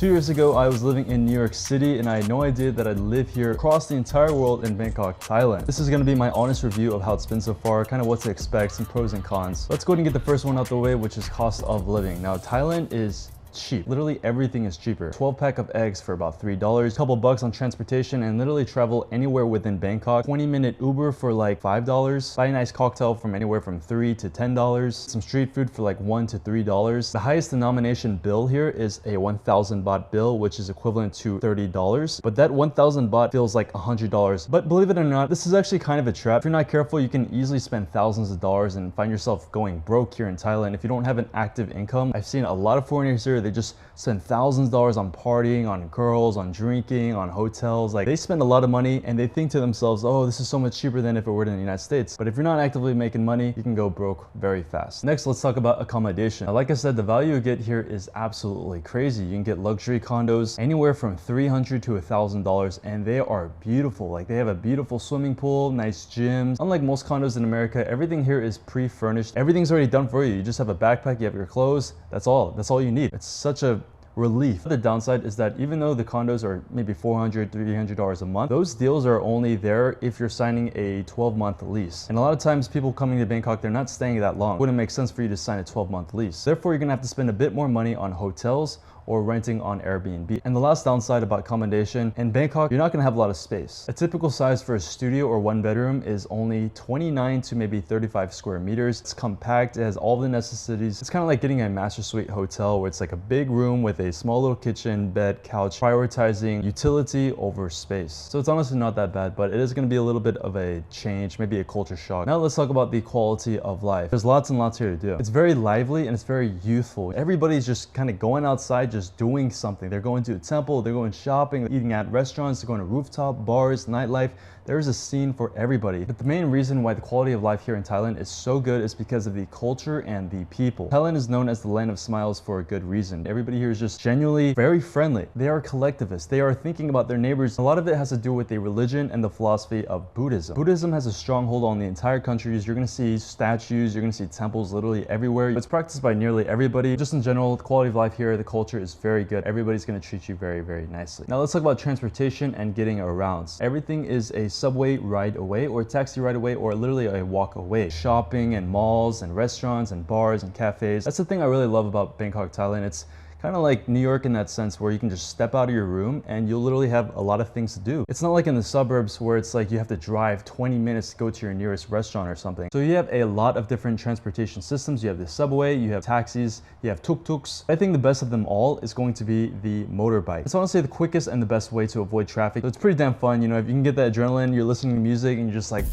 2 years ago, I was living in New York City and I had no idea that I'd live here across the entire world in Bangkok, Thailand. This is going to be my honest review of how it's been so far, kind of what to expect, some pros and cons. Let's go ahead and get the first one out the way, which is cost of living. Now, Thailand is cheap. Literally everything is cheaper. 12 pack of eggs for about $3, couple bucks on transportation, and literally travel anywhere within Bangkok. 20-minute Uber for like $5. Buy a nice cocktail from anywhere from $3 to $10. Some street food for like $1 to $3. The highest denomination bill here is a 1,000 baht bill, which is equivalent to $30. But that 1,000 baht feels like $100. But believe it or not, this is actually kind of a trap. If you're not careful, you can easily spend thousands of dollars and find yourself going broke here in Thailand if you don't have an active income. I've seen a lot of foreigners here, they just spend thousands of dollars on partying, on girls, on drinking, on hotels. Like, they spend a lot of money and they think to themselves, oh, this is so much cheaper than if it were in the United States. But if you're not actively making money, you can go broke very fast. Next, let's talk about accommodation. Now, like I said, the value you get here is absolutely crazy. You can get luxury condos anywhere from $300 to $1,000, and they are beautiful. Like, they have a beautiful swimming pool, nice gyms. Unlike most condos in America, everything here is pre-furnished. Everything's already done for you. You just have a backpack, you have your clothes. That's all you need. It's such a relief. The downside is that even though the condos are maybe $400, $300 a month, those deals are only there if you're signing a 12-month lease. And a lot of times people coming to Bangkok, they're not staying that long. It wouldn't make sense for you to sign a 12-month lease. Therefore, you're gonna have to spend a bit more money on hotels or renting on Airbnb. And the last downside about accommodation, in Bangkok, you're not gonna have a lot of space. A typical size for a studio or one bedroom is only 29 to maybe 35 square meters. It's compact, it has all the necessities. It's kind of like getting a master suite hotel where it's like a big room with a small little kitchen, bed, couch, prioritizing utility over space. So it's honestly not that bad, but it is gonna be a little bit of a change, maybe a culture shock. Now let's talk about the quality of life. There's lots and lots here to do. It's very lively and it's very youthful. Everybody's just kind of going outside, just doing something. They're going to a temple, they're going shopping, eating at restaurants, they're going to rooftop bars, nightlife. There's a scene for everybody. But the main reason why the quality of life here in Thailand is so good is because of the culture and the people. Thailand is known as the land of smiles for a good reason. Everybody here is just genuinely very friendly. They are collectivists. They are thinking about their neighbors. A lot of it has to do with the religion and the philosophy of Buddhism. Buddhism has a stronghold on the entire country. You're going to see statues, you're going to see temples literally everywhere. It's practiced by nearly everybody. Just in general, the quality of life here, the culture is very good. Everybody's going to treat you very, very nicely. Now let's talk about transportation and getting around. Everything is a subway ride away or taxi ride away or literally a walk away. Shopping and malls and restaurants and bars and cafes. That's the thing I really love about Bangkok, Thailand. It's kind of like New York in that sense where you can just step out of your room and you'll literally have a lot of things to do. It's not like in the suburbs where it's like you have to drive 20 minutes to go to your nearest restaurant or something. So you have a lot of different transportation systems. You have the subway, you have taxis, you have tuk-tuks. I think the best of them all is going to be the motorbike. It's honestly the quickest and the best way to avoid traffic. So it's pretty damn fun. You know, if you can get that adrenaline, you're listening to music and you're just like,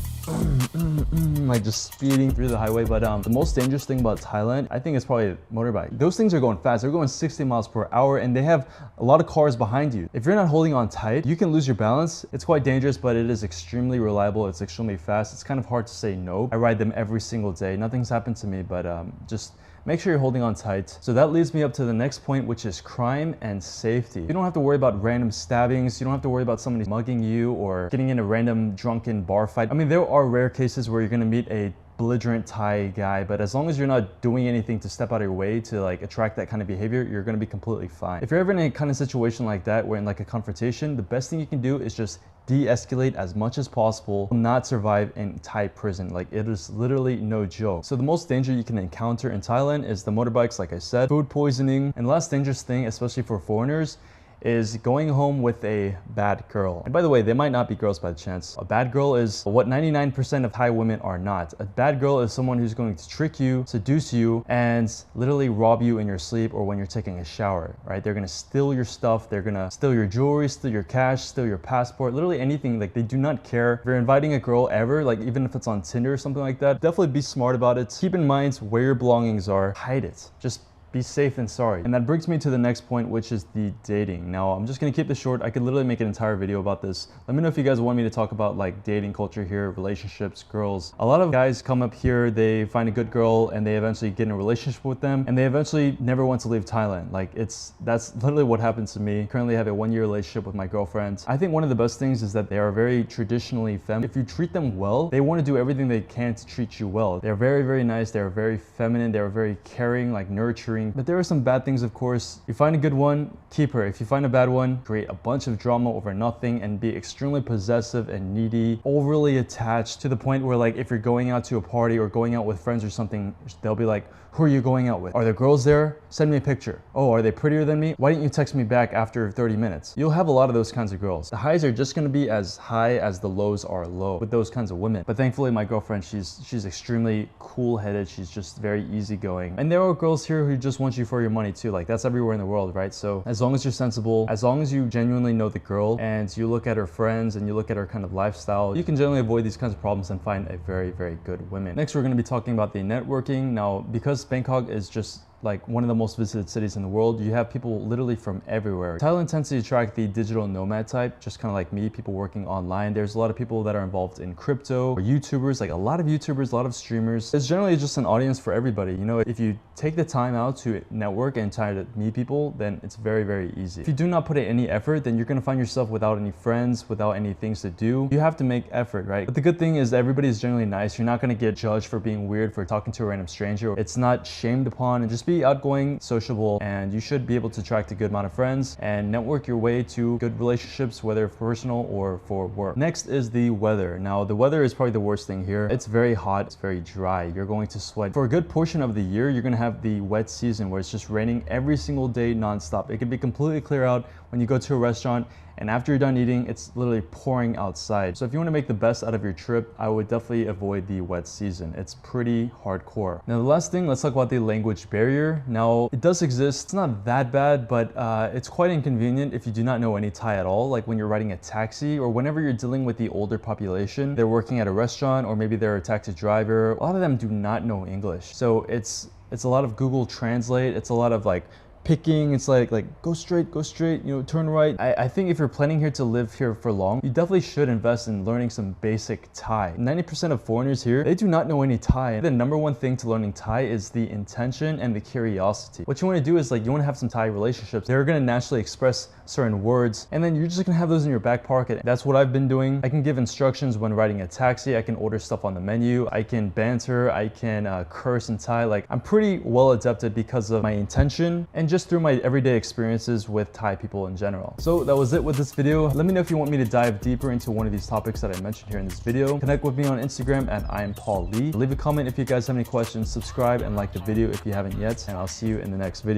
like just speeding through the highway. But the most dangerous thing about Thailand, I think, is probably motorbike. Those things are going fast. They're going 60 miles per hour and they have a lot of cars behind you. If you're not holding on tight, you can lose your balance. It's quite dangerous, but it is extremely reliable. It's extremely fast. It's kind of hard to say no. I ride them every single day. Nothing's happened to me, but just make sure you're holding on tight. So that leads me up to the next point, which is crime and safety. You don't have to worry about random stabbings. You don't have to worry about somebody mugging you or getting in a random drunken bar fight. I mean, there are rare cases where you're gonna meet a belligerent Thai guy, but as long as you're not doing anything to step out of your way to like attract that kind of behavior, you're going to be completely fine. If you're ever in a kind of situation like that where in like a confrontation, the best thing you can do is just de-escalate as much as possible, not survive in Thai prison. Like, it is literally no joke. So the most danger you can encounter in Thailand is the motorbikes, like I said, food poisoning, and the last dangerous thing, especially for foreigners, is going home with a bad girl. And by the way, they might not be girls by chance. A bad girl is what 99% of Thai women are not. A bad girl is someone who's going to trick you, seduce you, and literally rob you in your sleep or when you're taking a shower, right? They're gonna steal your stuff, they're gonna steal your jewelry, steal your cash, steal your passport, literally anything. Like, they do not care. If you're inviting a girl ever, like even if it's on Tinder or something like that, definitely be smart about it. Keep in mind where your belongings are. Hide it. Just be safe and sorry. And that brings me to the next point, which is the dating. Now, I'm just gonna keep this short. I could literally make an entire video about this. Let me know if you guys want me to talk about like dating culture here, relationships, girls. A lot of guys come up here, they find a good girl and they eventually get in a relationship with them and they eventually never want to leave Thailand. Like, that's literally what happened to me. Currently I have a 1-year relationship with my girlfriend. I think one of the best things is that they are very traditionally feminine. If you treat them well, they want to do everything they can to treat you well. They're very, very nice. They're very feminine. They're very caring, like nurturing. nurturing. But there are some bad things, of course. You find a good one, keep her. If you find a bad one, create a bunch of drama over nothing and be extremely possessive and needy, overly attached to the point where, like, if you're going out to a party or going out with friends or something, they'll be like, who are you going out with? Are there girls there? Send me a picture. Oh, are they prettier than me? Why didn't you text me back after 30 minutes? You'll have a lot of those kinds of girls. The highs are just gonna be as high as the lows are low with those kinds of women. But thankfully, my girlfriend, she's extremely cool-headed. She's just very easygoing. And there are girls here who just want you for your money too. Like, that's everywhere in the world, right? So as long as you're sensible, as long as you genuinely know the girl and you look at her friends and you look at her kind of lifestyle, you can generally avoid these kinds of problems and find a very, very good woman. Next, we're gonna be talking about the networking. Now, because Bangkok is just like one of the most visited cities in the world, you have people literally from everywhere. Thailand tends to attract the digital nomad type, just kind of like me, people working online. There's a lot of people that are involved in crypto, or YouTubers, like a lot of YouTubers, a lot of streamers. It's generally just an audience for everybody. You know, if you take the time out to network and try to meet people, then it's very, very easy. If you do not put in any effort, then you're gonna find yourself without any friends, without any things to do. You have to make effort, right? But the good thing is everybody is generally nice. You're not gonna get judged for being weird, for talking to a random stranger. It's not shamed upon, and just be outgoing, sociable, and you should be able to attract a good amount of friends and network your way to good relationships, whether personal or for work. Next is the weather. Now, the weather is probably the worst thing here. It's very hot, it's very dry. You're going to sweat. For a good portion of the year, you're gonna have the wet season where it's just raining every single day nonstop. It can be completely clear out when you go to a restaurant, and after you're done eating, it's literally pouring outside. So if you want to make the best out of your trip, I would definitely avoid the wet season. It's pretty hardcore. Now, the last thing, let's talk about the language barrier. Now, it does exist. It's not that bad, but it's quite inconvenient if you do not know any Thai at all. Like when you're riding a taxi or whenever you're dealing with the older population, they're working at a restaurant or maybe they're a taxi driver. A lot of them do not know English. So it's a lot of Google Translate. It's a lot of like picking. It's like go straight, you know, turn right. I think if you're planning here to live here for long, you definitely should invest in learning some basic Thai. 90% of foreigners here, they do not know any Thai. The number one thing to learning Thai is the intention and the curiosity. What you want to do is, like, you want to have some Thai relationships. They're going to naturally express certain words, and then you're just going to have those in your back pocket. That's what I've been doing. I can give instructions when riding a taxi. I can order stuff on the menu. I can banter. I can curse in Thai. Like, I'm pretty well adapted because of my intention and just through my everyday experiences with Thai people in general. So that was it with this video. Let me know if you want me to dive deeper into one of these topics that I mentioned here in this video. Connect with me on Instagram at IamPaulLee. Leave a comment if you guys have any questions, subscribe and like the video if you haven't yet, and I'll see you in the next video.